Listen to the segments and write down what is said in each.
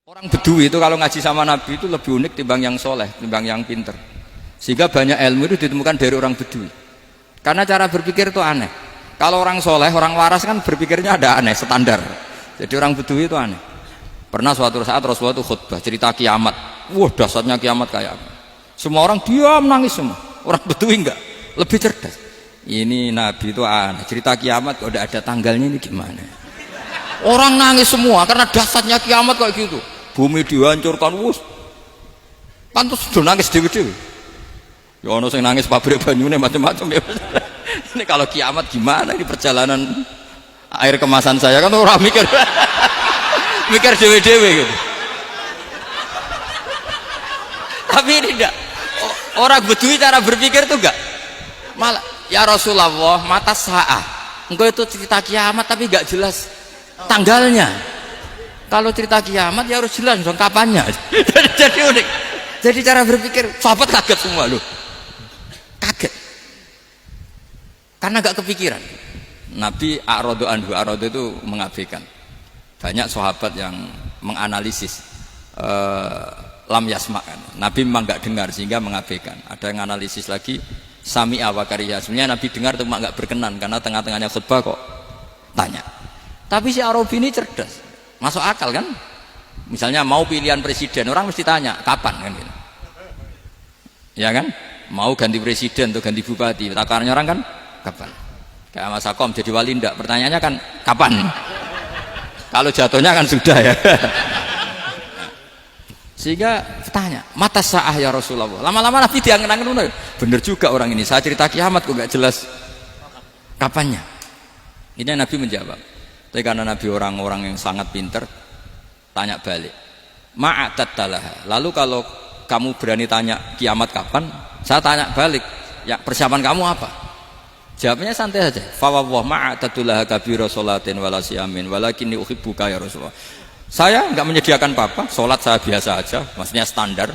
Orang Bedui itu kalau ngaji sama Nabi itu lebih unik timbang yang soleh, timbang yang pinter. Sehingga banyak ilmu itu ditemukan dari orang Bedui. Karena cara berpikir itu aneh. Kalau orang soleh, orang waras kan berpikirnya ada aneh, standar. Jadi orang Bedui itu aneh. Pernah suatu saat Rasulullah itu khutbah cerita kiamat. Wah, dahsyatnya kiamat kayak apa? Semua orang diam nangis semua. Orang Bedui enggak, lebih cerdas. Ini Nabi itu aneh. Cerita kiamat kalau ada tanggalnya ini gimana? Orang nangis semua karena dahsyatnya kiamat kayak gitu. Bumi dihancurkan, wus. Pantas sudah nangis dewi-dewi. Ya ono sing nangis pabrik banyune macam-macam ya. Ini kalau kiamat gimana ini perjalanan air kemasan saya kan orang mikir mikir dewe-dewe gitu. Tapi ini enggak. Orang Bedui cara berpikir tuh enggak. Malah ya Rasulullah, mata saah. Engkau itu cerita kiamat tapi enggak jelas tanggalnya. Kalau cerita kiamat ya harus jelas dong kapannya. Jadi unik. Jadi cara berpikir sahabat kaget semua loh. Kaget. Karena gak kepikiran. Nabi a'radu anhu, a'radu itu mengabaikan. Banyak sahabat yang menganalisis lam yasma'kan. Nabi memang gak dengar sehingga mengabaikan. Ada yang analisis lagi sami'a wa kariha. Sebenarnya Nabi dengar itu gak berkenan karena tengah-tengahnya khutbah kok tanya. Tapi si Arabi ini cerdas. Masuk akal kan? Misalnya mau pilihan presiden, orang mesti tanya kapan kan gitu. Ya kan? Mau ganti presiden atau ganti bupati, takarannya orang kan kapan? Kayak Mas Akom jadi wali ndak? Pertanyaannya kan kapan? Kalau jatuhnya kan sudah ya. Sehingga tanya, mata sa'ah ya Rasulullah. Lama-lama Nabi diangen-angen, bener juga orang ini. Saya cerita kiamat kok nggak jelas kapannya. Ini Nabi menjawab. Tapi karena Nabi orang-orang yang sangat pinter, tanya balik. Ma'atat talaha. Lalu kalau kamu berani tanya kiamat kapan, saya tanya balik. Ya persiapan kamu apa? Jawabnya santai saja. Fa wallah ma'atatulaha kabira sholatin wala siyamin walakinni uhibbuka ya Rasulullah. Saya enggak menyediakan apa-apa, sholat saya biasa aja, maksudnya standar.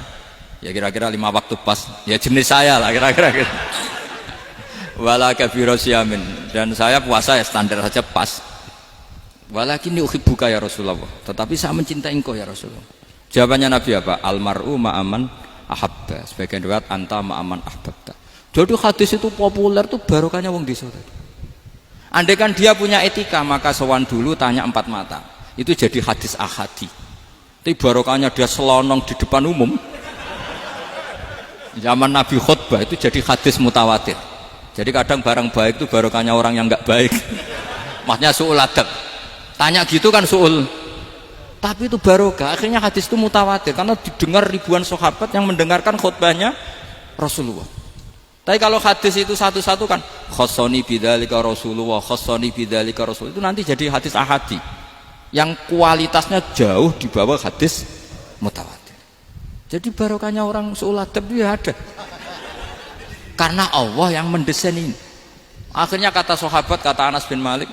Ya kira-kira 5 waktu pas. Ya jenis saya lah kira-kira gitu. Wala kabira siyamin, dan saya puasa ya standar saja pas. Walakinni uhibbuka ya Rasulullah. Tetapi saya mencintai engkau ya Rasulullah. Jawabannya Nabi apa? Almar'u ma'aman ahabba. Sebagian riwayat anta ma'aman ahbabta. Jadi hadis itu populer tuh barokahnya wong desa tadi. Andai kan dia punya etika, maka sowan dulu tanya 4 mata. Itu jadi hadis ahadi. Tapi barokahnya dia selonong di depan umum. Zaman Nabi khutbah itu jadi hadis mutawatir. Jadi kadang barang baik itu barokahnya orang yang enggak baik. Maksudnya su'ul adab. Tanya gitu kan su'ul, tapi itu barokah. Akhirnya hadis itu mutawatir karena didengar ribuan sahabat yang mendengarkan khutbahnya Rasulullah. Tapi kalau hadis itu satu-satu kan khossoni bidzalika Rasulullah, khossoni bidzalika Rasul, itu nanti jadi hadis ahadi yang kualitasnya jauh di bawah hadis mutawatir. Jadi barokahnya orang su'ul adab itu ya ada karena Allah yang mendesain ini. Akhirnya kata sahabat, kata Anas bin Malik,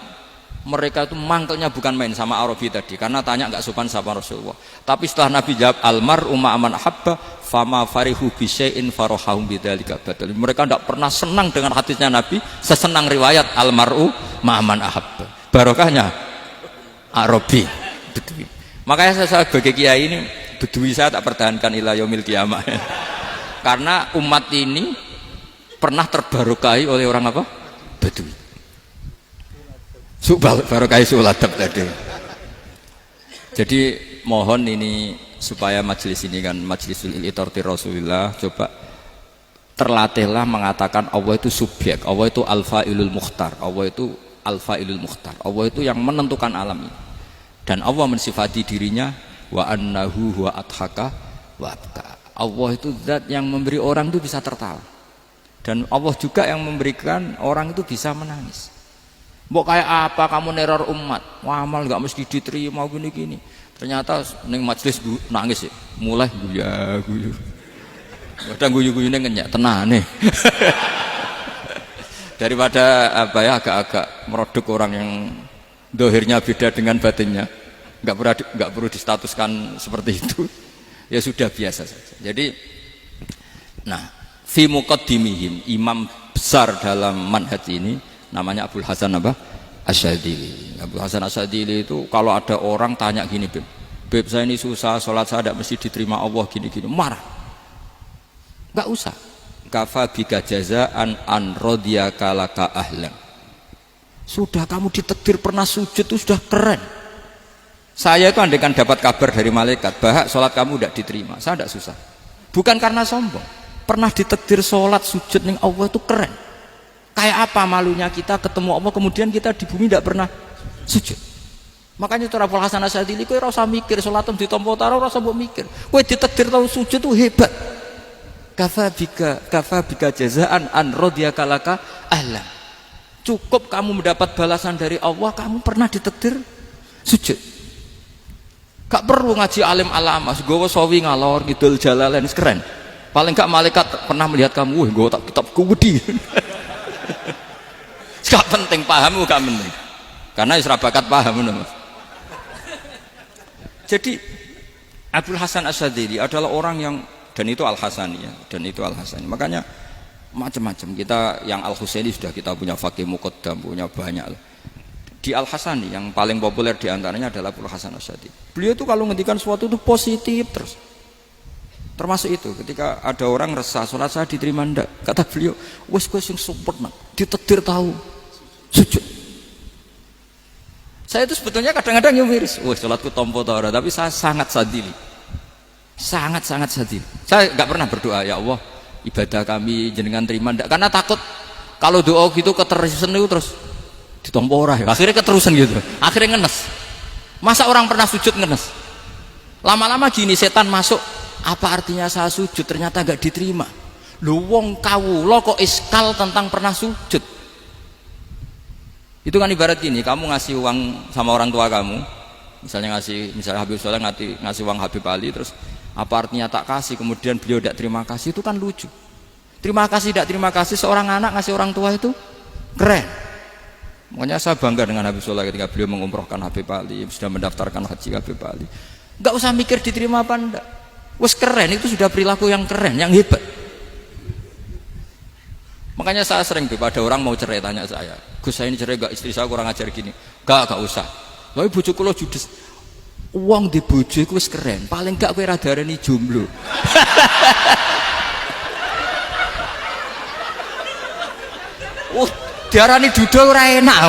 mereka itu mangkelnya bukan main sama Arabi tadi karena tanya nggak sopan sama Rasulullah. Tapi setelah Nabi jawab almar'u ma'aman ahabba fama farihu bisyai'in farahahum bidzalika badal. Mereka tidak pernah senang dengan hadisnya Nabi sesenang riwayat almar'u ma'aman ahabba. Barokahnya Arabi Bedui. Makanya saya sebagai kiai ini Bedui saya tak pertahankan ila yaumil qiyamah. Karena umat ini pernah terbarokahi oleh orang apa? Bedui. Barokah su'ul adab tadi. Jadi mohon ini supaya majelis ini kan majlisul iltorti Rasulullah, coba terlatihlah mengatakan Allah itu subjek, Allah itu al-fa'ilul mukhtar, Allah itu al-fa'ilul mukhtar, Allah itu yang menentukan alam ini. Dan Allah mensifati dirinya wa annahu huwa adhaka wa abka. Allah itu zat yang memberi orang itu bisa tertawa. Dan Allah juga yang memberikan orang itu bisa menangis. Mbok kayak apa kamu neror umat, amal nggak mesti diterima gini-gini. Ternyata neng majelis nangis ya, mulai guyu. Kadang guyu-guyune ngenyak tenane. Daripada apa ya agak-agak merodok orang yang dohirnya beda dengan batinnya, nggak perlu distatuskan seperti itu. Ya sudah biasa saja. Jadi, nah, fi muqaddimihim, imam besar dalam manhaj ini namanya Abul Hasan apa? Asyadili. Abul Hasan Asyadili itu kalau ada orang tanya gini, Bim, Beb saya ini susah, sholat saya tidak mesti diterima Allah gini-gini, marah. Nggak usah. Kafa bika jazaan an radiyaka laka ahlan. Sudah kamu ditakdir pernah sujud itu sudah keren. Saya itu andaikan dapat kabar dari malaikat bahwa sholat kamu tidak diterima, saya tidak susah. Bukan karena sombong. Pernah ditakdir sholat sujud ning Allah itu keren. Kayak apa malunya kita ketemu Allah kemudian kita di bumi tidak pernah sujud. Makanya itu Abul Hasan Asyadzili kowe ora usah mikir salatem ditampa taro ora usah mbok mikir. Kowe ditakdir tau sujud itu hebat. Kafa bika jazaan an radiyaka laka ahlan. Cukup kamu mendapat balasan dari Allah, kamu pernah ditakdir sujud. Gak perlu ngaji alim alama, gowo sawi ngalor ngidul jalalain keren. Paling gak malaikat pernah melihat kamu, wah gowo tak kitab kuwedi. Gak penting paham, gak penting. Karena isra bakat paham Mas. Jadi Abul Hasan Asyadzili adalah orang yang, dan itu Al-Hasani ya, dan itu Al-Hasani. Makanya macam-macam. Kita yang Al-Husaini sudah kita punya Faqih Muqaddam, punya banyak. Di Al-Hasani yang paling populer diantaranya adalah Abul Hasan Asyadzili. Beliau itu kalau ngendikan sesuatu itu positif terus. Termasuk itu ketika ada orang resah sholat saya diterima ndak, kata beliau wes sing sempurna ditakdir tahu sujud. Saya itu sebetulnya kadang-kadang yang miris, wah sholatku tompo ta ora, tapi saya sangat sadili, sangat sadili. Saya nggak pernah berdoa ya Allah ibadah kami jenengan terima ndak, karena takut kalau doa gitu keterusan itu terus ditompo ora ya. Akhirnya keterusan gitu, akhirnya ngenes. Masa orang pernah sujud ngenes? Lama-lama gini setan masuk. Apa artinya saya sujud ternyata gak diterima? Lu wong kawula kok iskal tentang pernah sujud. Itu kan ibarat gini, kamu ngasih uang sama orang tua kamu, misalnya Habib Soleh ngasih uang Habib Ali, terus apa artinya tak kasih, kemudian beliau tidak terima kasih, itu kan lucu. Terima kasih tidak terima kasih, seorang anak ngasih orang tua itu keren. Makanya saya bangga dengan Habib Soleh ketika beliau mengumrohkan Habib Ali, sudah mendaftarkan haji Habib Ali. Gak usah mikir diterima apa enggak. Wes keren, itu sudah perilaku yang keren, yang hebat. Makanya saya sering ada orang mau cerai tanya saya, Gus saya ini cerai gak, istri saya kurang ajar gini. Gak usah. Tapi bojo kula judes. Uang di bojo itu wes keren, paling gak kowe ra darani jomblo. Diarani duda ora enak.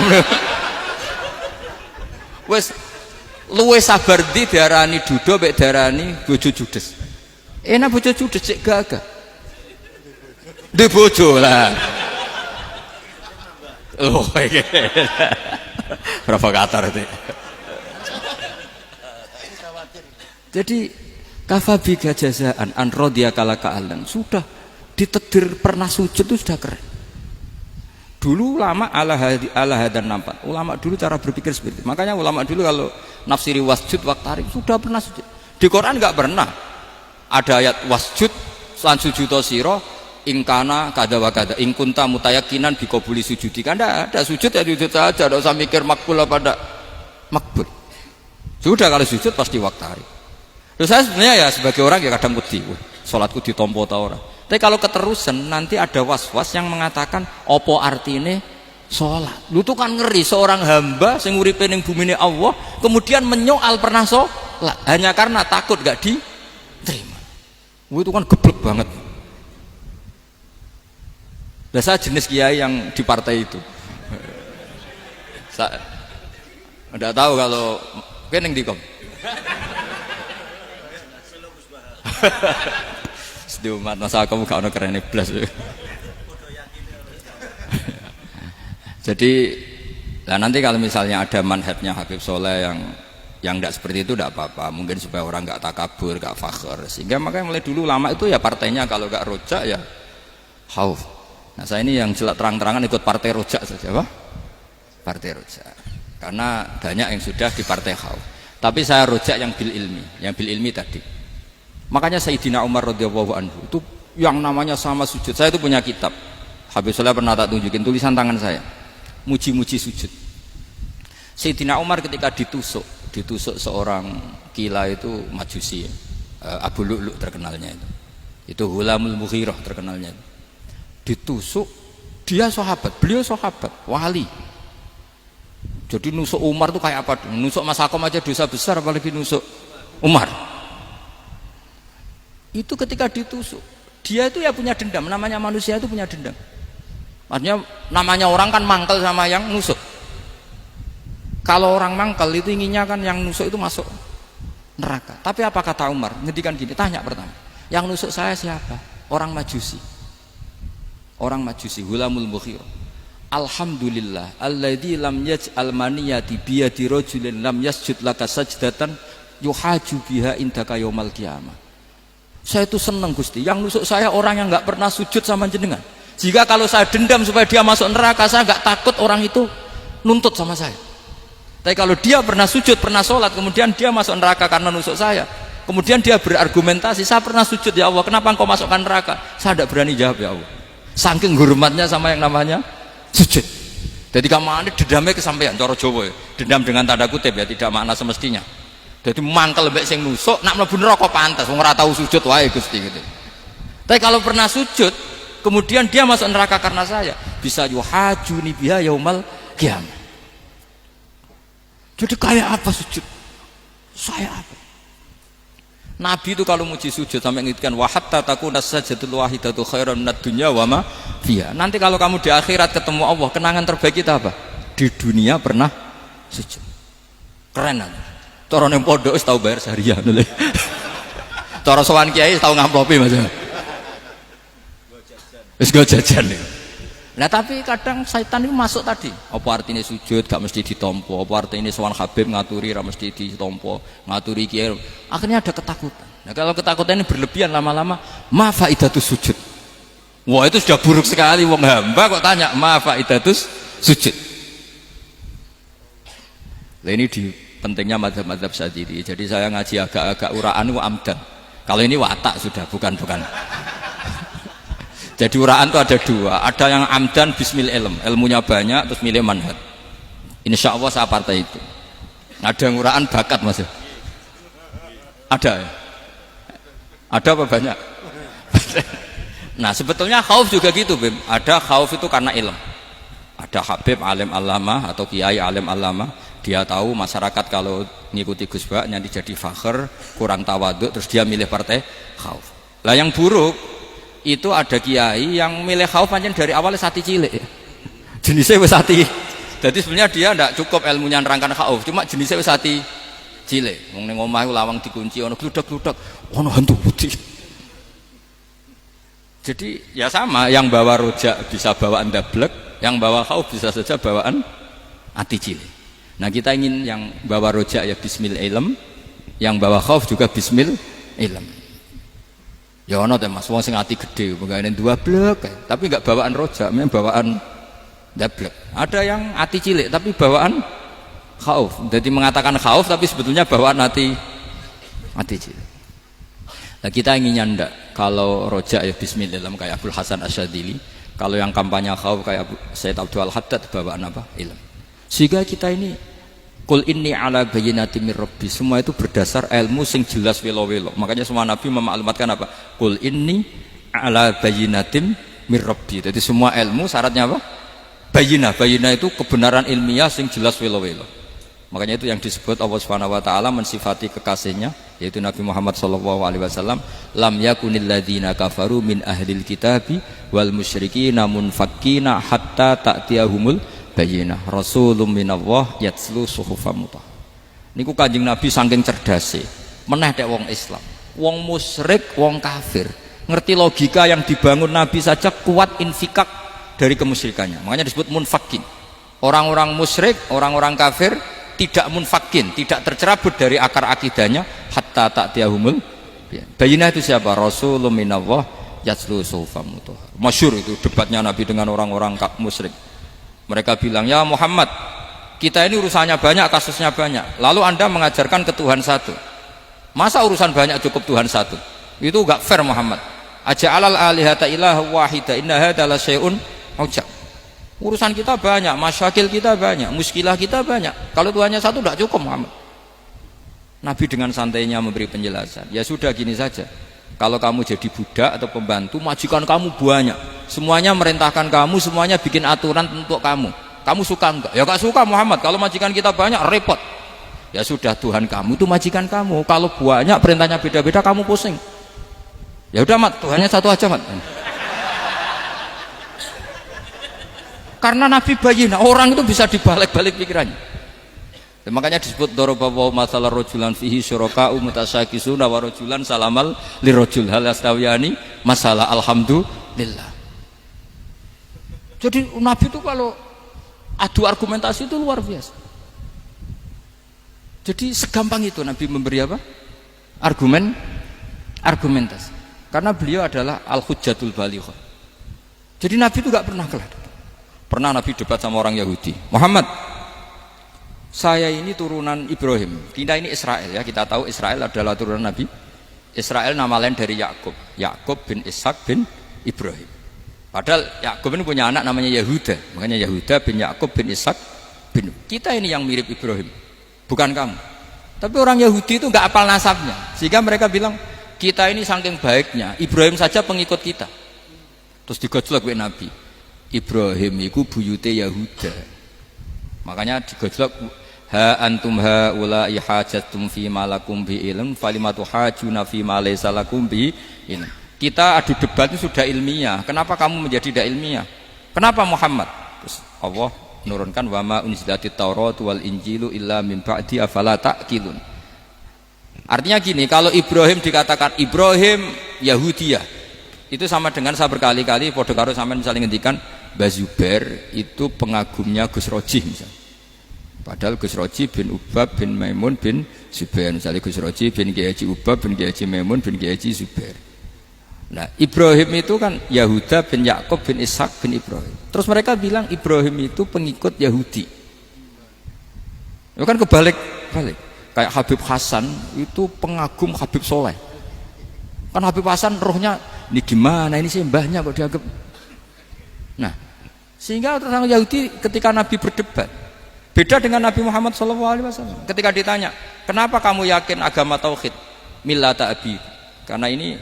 Wes luwe sabar di diarani duda mek diarani bojo judes. Enak bojo judes cek gagah. Di bojo lah. Oh iki. Provokator itu. Jadi kafabika jazaan an radiyaka laka ahlan. Sudah ditakdir pernah sujud itu sudah keren. Dulu ulama ala hadan nampak. Ulama dulu cara berpikir seperti itu. Makanya ulama dulu kalau nafsiri wasjud waqtarib sudah pernah sujud. Di Quran enggak pernah ada ayat wasjud lan sujudo sira ingkana kada wa kada ing kunta mutayakinan biqabuli sujudi. Kan ada sujud ya sujud saja, enggak usah mikir makbul apa enggak makbul. Sudah kalau sujud pasti waqtarib. Terus saya sebenarnya ya sebagai orang ya kadang wedi, salatku ditampa ta ora. Tapi kalau keterusan nanti ada was-was yang mengatakan opo artine sholat. Lu tuh kan ngeri seorang hamba sing uripe ning bumine Allah kemudian menyoal pernah sholat hanya karena takut gak diterima. Itu kan geblek banget. Nah, saya jenis kiai yang di partai itu. Saya enggak tahu kalau keneng dikom. Di umat masa kamu gak ono keren blas. Jadi nah nanti kalau misalnya ada manhajnya Habib Soleh yang tidak seperti itu tidak apa-apa, mungkin supaya orang nggak takabur, nggak fakhr, sehingga makanya mulai dulu lama itu ya partainya kalau nggak rojak ya khauf. Nah saya ini yang jelas terang-terangan ikut partai rojak saja, apa? Partai rojak, karena banyak yang sudah di partai khauf. Tapi saya rojak yang bil ilmi tadi. Makanya Sayyidina Umar radhiyallahu anhu itu yang namanya sama sujud. Saya itu punya kitab, Habib Soleh pernah tak tunjukin tulisan tangan saya, muji-muji sujud. Sayyidina Umar ketika ditusuk seorang gila itu Majusi ya. Abu Lu'lu' terkenalnya itu Hulamul Mughirah terkenalnya itu. Ditusuk, dia sahabat, beliau sahabat wali. Jadi nusuk Umar itu kayak apa? Nusuk Mas Hakom aja dosa besar, apalagi nusuk Umar. Itu ketika ditusuk, dia itu ya punya dendam, namanya manusia itu punya dendam. Artinya namanya orang kan mangkel sama yang nusuk. Kalau orang mangkel itu inginnya kan yang nusuk itu masuk neraka. Tapi apa kata Umar? Ngedikan gini, tanya pertama, yang nusuk saya siapa? Orang Majusi. Orang Majusi, Hulamul Mughirah. Alhamdulillah alladzi lam yaj'al maniyati biyadi rajulin lam yasjud laka sajdatan yuhaju biha indaka yaumal qiyamah. Saya itu senang Gusti, yang nusuk saya orang yang enggak pernah sujud sama jenengan. Jika kalau saya dendam supaya dia masuk neraka, saya enggak takut orang itu nuntut sama saya. Tapi kalau dia pernah sujud, pernah sholat, kemudian dia masuk neraka karena nusuk saya, kemudian dia berargumentasi, saya pernah sujud ya Allah, kenapa engkau masukkan neraka? Saya tidak berani jawab ya Allah, saking hormatnya sama yang namanya sujud. Jadi kamane dendamnya kesampaian cara Jawa ya. Dendam dengan tanda kutip ya, tidak makna semestinya. Jadi mangkel mbek sing nusuk nak mlebu neraka pantes wong ora tau sujud wae Gusti gitu. Tapi kalau pernah sujud kemudian dia masuk neraka karena saya, bisa yuhajuni biha yaumal qiyamah. Jadi kayak apa sujud? Saya apa? Nabi itu kalau muji sujud sampai ngingetkan wa hatta takuna sajdatul wahidatu khairan minad dunya wa ma fiha. Nanti kalau kamu di akhirat ketemu Allah, kenangan terbaik kita apa? Di dunia pernah sujud. Keren kan? Cara ning pondok wis tau bayar seharian lho. Cara sowan kiai tau ngamplopi Mas. Wis go jajan. Nah tapi kadang setan itu masuk tadi. Apa artinya sujud gak mesti ditompo, apa artinya sowan Habib ngaturi ra mesti ditompo, ngaturi kiai. Akhirnya ada ketakutan. Nah kalau ketakutan ini berlebihan lama-lama, ma faidatus sujud. Wah itu sudah buruk sekali, wong hamba kok tanya ma faidatus sujud. Nah ini di pentingnya mazhab-mazhab Syadzili. Jadi saya ngaji agak-agak uraan itu amdan. Kalau ini watak sudah, bukan. Jadi uraan itu ada dua, ada yang amdan bismil ilm, ilmunya banyak terus milih manhaj. Insya Allah saya partai itu. Ada yang uraan bakat Mas. Ada ya? Ada apa banyak? Nah sebetulnya khauf juga gitu Bim. Ada khauf itu karena ilm. Ada Habib alim alama atau kiai alim alama, dia tahu masyarakat kalau ngikuti Gus Bak nanti jadi fakhr, kurang tawaduk, terus dia milih partai khauf. Lah yang buruk itu ada kiai yang milih khauf pancen dari awal sati cilik. Jenisnya wis sati. Jadi sebenarnya dia tidak cukup ilmunya nerangkan khauf, cuma jenisnya wis sati cilik. Wong ning omah lawang dikunci ono gludak-gludak, ono hantu putih. Jadi ya sama, yang bawa rojak bisa bawaan dablek, yang bawa khauf bisa saja bawaan ati cilik. Nah kita ingin yang bawa rojak ya bismil ilm, yang bawa khauf juga bismil ilm. Ya ono teh Mas, wong sing ati gede, pegawene dua blek, tapi enggak bawaan rojak, memang bawaan dablek. Ada yang ati cilik tapi bawaan khauf. Jadi mengatakan khauf tapi sebetulnya bawaan ati cilik. Nah kita inginnya ndak, kalau rojak ya bismillah kayak Abdul Hasan Asyadzili, kalau yang kampanye khauf kayak Sayyid Abdul Haddad bawaan apa? Ilm. Sehingga kita ini Qul inni ala bayyinatin mir rabbi, semua itu berdasar ilmu sing jelas welo-welo. Makanya semua nabi memaklumatkan apa? Qul inni ala bayyinatin mir rabbi. Jadi semua ilmu syaratnya apa? Bayyinah. Bayyinah itu kebenaran ilmiah sing jelas welo-welo. Makanya itu yang disebut Allah Subhanahu wa taala mensifati kekasihnya yaitu Nabi Muhammad sallallahu alaihi wasallam, lam yakunil ladzina kafaru min ahlil kitabi wal musyrikina munfakkina hatta ta'tiyahumul bayyinah rasulun minallah yatslu suhufam mutahhar. Niku Kanjeng Nabi saking cerdase meneh tek wong Islam, wong musyrik, wong kafir ngerti logika yang dibangun Nabi saja kuat infikak dari kemusyrikannya. Makanya disebut munfakin. Orang-orang musyrik, orang-orang kafir tidak munfakin, tidak tercerabut dari akar akidahnya hatta ta'tiyahumul bayyinah. Itu siapa? Rasulun minallah yatslu suhufam mutahhar. Masyhur itu debatnya Nabi dengan orang-orang musyrik. Mereka bilang, ya Muhammad, kita ini urusannya banyak, kasusnya banyak, lalu anda mengajarkan ke Tuhan satu. Masa urusan banyak cukup Tuhan satu? Itu gak fair Muhammad. Aja'alal alihata ilaha wahida inna hadza la syai'un ujab. Urusan kita banyak, masyakil kita banyak, muskilah kita banyak, kalau Tuhannya satu gak cukup Muhammad. Nabi dengan santainya memberi penjelasan, ya sudah gini saja, kalau kamu jadi budak atau pembantu, majikan kamu banyak, semuanya merintahkan kamu, semuanya bikin aturan untuk kamu suka enggak? Ya gak suka Muhammad, kalau majikan kita banyak repot. Ya sudah, Tuhan kamu itu majikan kamu. Kalau banyak perintahnya beda-beda kamu pusing. Ya udah Mat, Tuhannya satu aja Mat. Karena Nabi bayina, orang itu bisa dibalik-balik pikirannya. Dan makanya disebut darabahu mathalan rajulan fihi syuraka'u mutasyakisuna wa rajulan salamal lirajul hal yastawiyani masalah alhamdulillah. Jadi Nabi itu kalau adu argumentasi itu luar biasa. Jadi segampang itu Nabi memberi apa? Argumentasi. Karena beliau adalah al-hujjatul balighah. Jadi Nabi itu gak pernah kalah. Pernah Nabi debat sama orang Yahudi. Muhammad, saya ini turunan Ibrahim. Kita ini Israel ya. Kita tahu Israel adalah turunan Nabi. Israel nama lain dari Yakub. Yakub bin Ishak bin Ibrahim. Padahal Yakub ini punya anak namanya Yahuda. Makanya Yahuda bin Yakub bin Ishak bin. Kita ini yang mirip Ibrahim, bukan kamu. Tapi orang Yahudi itu nggak apal nasabnya, sehingga mereka bilang kita ini saking baiknya Ibrahim saja pengikut kita. Terus digojlok oleh Nabi. Ibrahim itu buyute Yahuda. Makanya digojlok, ha antum ha ulai hajatum fi malakum bi ilm falimatu hajuna fi ma laysa lakum bi ilm. Kita adu debat itu sudah ilmiah. Kenapa kamu menjadi tidak ilmiah? Kenapa Muhammad? Terus Allah menurunkan wa ma unzilatit Taurat wal Injilu illa min ba'di afala ta'qilun. Artinya gini, kalau Ibrahim dikatakan Ibrahim Yahudiyah, itu sama dengan saya berkali-kali podo karo sampean saling ngendikan Mbah Zubair itu pengagumnya Gus Roji misalnya. Padahal Gus Roji bin Ubab bin Maimun bin Zubair. Misalnya Gus Roji bin Kiai Haji Ubab bin Kiai Haji Maimun bin Kiai Haji Zubair. Nah, Ibrahim itu kan Yahuda bin Yakub bin Ishak bin Ibrahim. Terus mereka bilang Ibrahim itu pengikut Yahudi. Itu kan kebalik-balik. Kayak Habib Hasan itu pengagum Habib Soleh. Kan Habib Hasan rohnya ini gimana ini sih mbahnya kok dianggap. Nah, sehingga orang Yahudi ketika Nabi berdebat beda dengan Nabi Muhammad SAW. Ketika ditanya, kenapa kamu yakin agama tauhid? Millata abi. Karena ini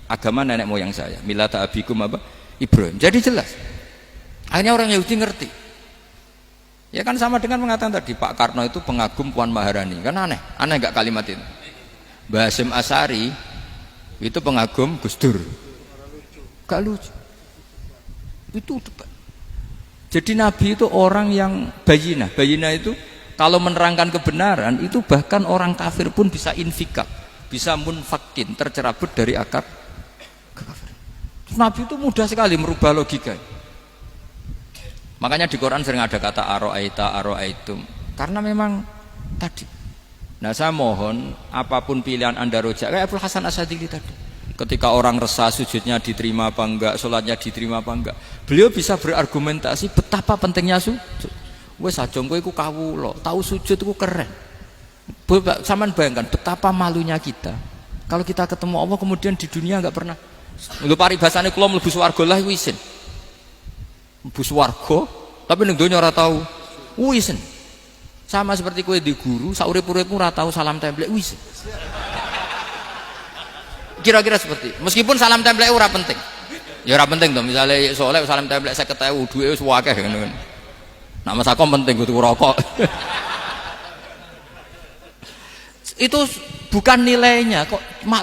agama nenek moyang saya. Millata abikum apa? Ibrahim. Jadi jelas. Akhirnya orang Yahudi ngerti. Ya kan sama dengan mengatakan tadi Pak Karno itu pengagum Puan Maharani. Kan aneh enggak kalimat itu? Mbah Hasyim Asy'ari itu pengagum Gus Dur. Gak lucu. Itu debat. Jadi Nabi itu orang yang bayinah. Bayinah itu kalau menerangkan kebenaran itu bahkan orang kafir pun bisa infikak, bisa munfakin, tercerabut dari akar kekafiran. Nabi itu mudah sekali merubah logika. Makanya di Quran sering ada kata aro'aitum, karena memang tadi. Nah saya mohon apapun pilihan anda rojak kayak Abdul Hasan Asy'adili tadi. Ketika orang resah sujudnya diterima apa enggak, sholatnya diterima apa enggak, beliau bisa berargumentasi betapa pentingnya sujud. Wes ajeng kowe iku kawula, tahu sujud iku keren. Saman bayangkan betapa malunya kita kalau kita ketemu Allah kemudian di dunia enggak pernah. Lho paribasane kula mlebu swarga lah iku isin. Mlebu swarga tapi ning donya ora tahu isin. Sama seperti kowe di guru, sak urip-uripmu ora tahu salam templek isin. Kira-kira seperti meskipun salam templek ora penting ya ora penting toh, misalnya soleh salam templek 50.000 duwe wis akeh ngono kan. Nah masakom penting kudu rokok. Itu bukan nilainya kok,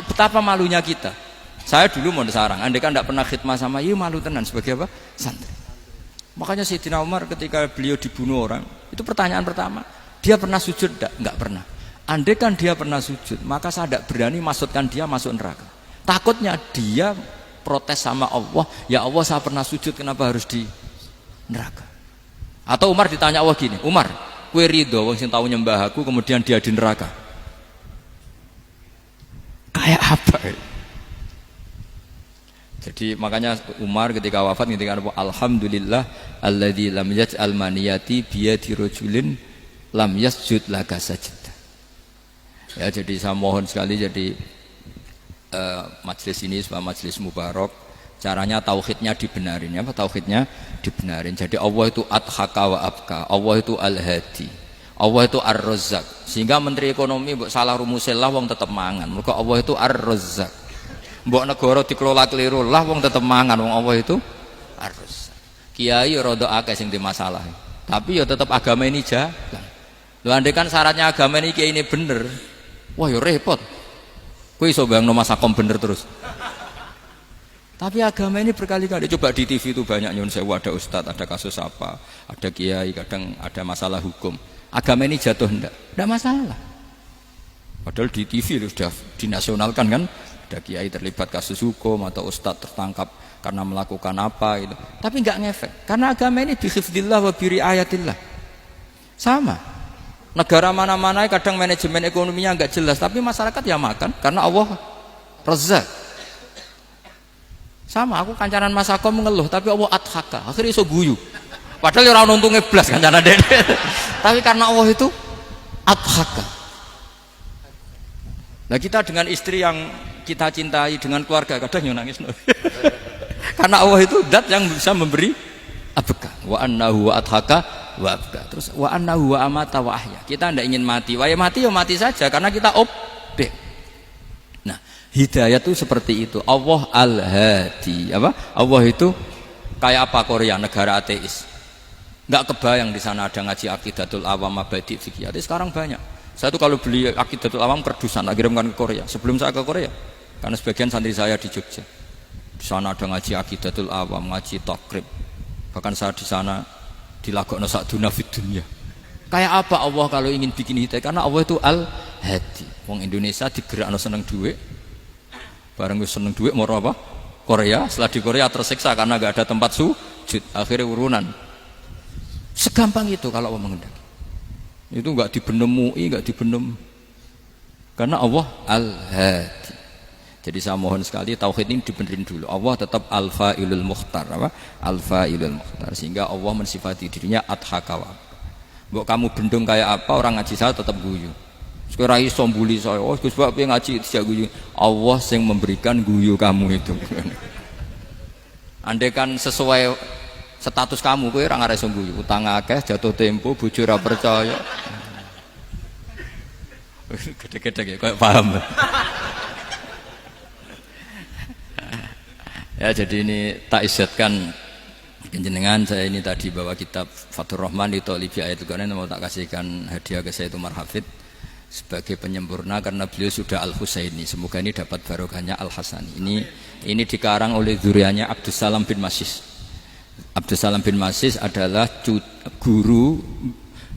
betapa malunya kita. Saya dulu mau sarang, andai kan tidak pernah khidmah sama iya malu tenan sebagai apa? Santri. Makanya Sayyidina Umar ketika beliau dibunuh orang, itu pertanyaan pertama, dia pernah sujud enggak pernah. Andai kan dia pernah sujud, maka saya tidak berani masukkan dia masuk neraka. Takutnya dia protes sama Allah, ya Allah saya pernah sujud, kenapa harus di neraka? Atau Umar ditanya Allah gini, Umar, kue ridho wong sing tahu nyembah aku kemudian dia di neraka? Kayak apa? Jadi makanya Umar ketika wafat ketika alhamdulillah alladzi lam yaj'al maniyati biyadi rajulin lam yasjud laka sajdah. Ya, jadi saya mohon sekali jadi majelis ini sebuah majelis mubarak, caranya tauhidnya dibenarin ya, tauhidnya dibenarin. Jadi Allah itu adhaka wa abka, Allah itu al-hadi, Allah itu ar-razzaq. Sehingga menteri ekonomi mbok salah rumusillah wong tetep mangan. Mergo Allah itu ar-razzaq. Mbok negara dikelola keliru lah wong tetep mangan, wong Allah itu ar-razzaq. Kiai rada akeh sing di masalah. Tapi ya tetep agama ini jalan. Lho andai kan syaratnya agama ini bener, wah ya repot. Kowe iso bayangno masakom bener terus. Tapi agama ini berkali-kali coba di TV itu banyak nyun sewu, ada ustadz, ada kasus apa, ada kiai, kadang ada masalah hukum. Agama ini jatuh enggak masalah. Padahal di TV itu sudah dinasionalkan kan, ada kiai terlibat kasus hukum atau ustadz tertangkap karena melakukan apa itu. Tapi enggak ngefek karena agama ini bihifdzillah wa biriayatillah. Sama. Negara mana-mana kadang manajemen ekonominya enggak jelas, tapi masyarakat ya makan karena Allah Razzaq. Sama, aku kancanan Masako mengeluh, tapi Allah adhaka, akhirnya iso guyu. Padahal orang untungnya blas kancanan dede. Tapi karena Allah itu adhaka. Nah kita dengan istri yang kita cintai, dengan keluarga kadang nangis. Karena Allah itu zat yang bisa memberi abka. Wa annahu wa adhaka wa abka. Terus wa annahu wa amata wa ahya. Kita tidak ingin mati. Wah ya mati saja karena kita objek. Hidayah itu seperti itu. Allah Al-Hadi. Apa? Allah itu kayak apa Korea, negara ateis. Enggak kebayang di sana ada ngaji Aqidatul Awam, Mabadi' Fikih. Sekarang banyak. Saya tuh kalau beli Aqidatul Awam kerdusan, kirimkan ke Korea. Sebelum saya ke Korea, karena sebagian santri saya di Jogja. Di sana ada ngaji Aqidatul Awam, ngaji Takrib. Bahkan saya di sana dilagokno sakduna fid dunya. Kayak apa Allah kalau ingin bikin hidayah? Karena Allah itu Al-Hadi. Wong Indonesia digerakno seneng duit. Bareng gue seneng duit mau apa? Korea. Setelah di Korea tersiksa karena gak ada tempat sujud, akhirnya urunan. Segampang itu kalau Allah mengendaki. Itu gak dibenem MUI, gak dibenem. Karena Allah Al-Hadi. Jadi saya mohon sekali tauhid ini dibenerin dulu. Allah tetap Al-Fa'ilul Mukhtar, apa? Al-Fa'ilul Mukhtar. Sehingga Allah mensifati dirinya adhakawa. Mbok kamu bendung kayak apa, orang ngaji saya tetap guyu. Sekarang iso mbuli saya, oh Gus Bak ngaji tidak guyu. Allah yang memberikan guyu kamu itu. Andai kan sesuai status kamu, kowe ora ngarep iso guyu. Utang akeh, jatuh tempo, bojo ora percaya. Gede-gede ya, kayak paham. Ya jadi ini tak isyatkan jenengan, saya ini tadi bawa kitab Fathur Rahman di Thalibi Ayatul Quran, mau tak kasihkan hadiah ke Sayyid Umar Hafid sebagai penyempurna karena beliau sudah Al-Husaini. Semoga ini dapat barokahnya Al-Hasani. Ini dikarang oleh zurianya Abdus Salam bin Masis. Abdus Salam bin Masis adalah guru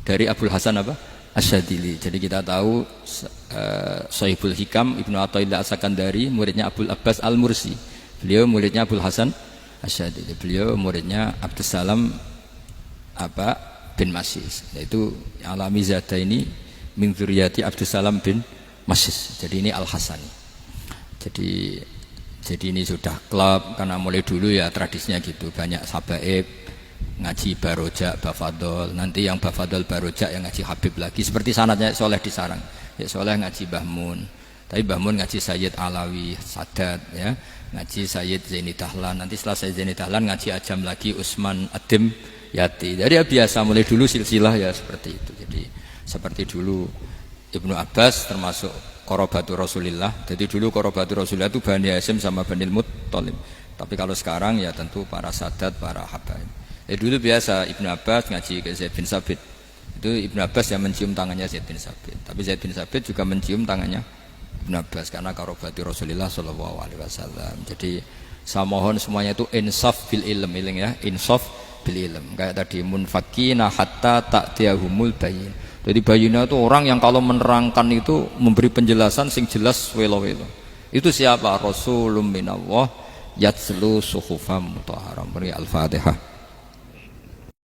dari Abul Hasan apa? Asyadili. Jadi kita tahu Sahibul Hikam Ibnu Athaillah As-Sakandari muridnya Abul Abbas Al-Mursi. Beliau muridnya Abul Hasan Asyadili. Beliau muridnya Abdus Salam bin Masis. Yaitu Alami Zada ini min dzurriyyati Abdus Salam bin Masis. Jadi ini Al-Hasani. Jadi ini sudah klub karena mulai dulu ya tradisinya gitu. Banyak sabaib ngaji Barojak, Bafadol. Nanti yang Bafadol Barojak yang ngaji Habib lagi. Seperti sanadnya Soleh di Sarang. Ya Soleh ngaji Bahmun. Tapi Bahmun ngaji Sayyid Alawi Sadat ya. Ngaji Sayyid Zaini Dahlan. Nanti setelah Sayyid Zaini Dahlan ngaji Ajam lagi Usman Adim Yati. Jadi ya biasa mulai dulu silsilah ya seperti itu. Jadi seperti dulu Ibnu Abbas termasuk Qorobatul Rasulillah. Jadi dulu Qorobatul Rasulillah itu Bani Hasyim sama Bani Muttalib. Tapi kalau sekarang ya tentu para sadat, para habaib. Dulu biasa Ibnu Abbas ngaji ke Zaid bin Sabit. Itu Ibnu Abbas yang mencium tangannya Zaid bin Sabit. Tapi Zaid bin Sabit juga mencium tangannya Ibnu Abbas karena Qorobatul Rasulillah sallallahu alaihi wasallam. Jadi saya mohon semuanya itu insaf bil ilm ya, insaf bil ilm. Kayak tadi munfakina hatta ta'tiyahumul bayyin. Jadi bayina itu orang yang kalau menerangkan itu memberi penjelasan sing jelas welo-welo. Itu siapa? Rasulun minallah yatslu suhufam mutahharam. Beri Al-Fatihah.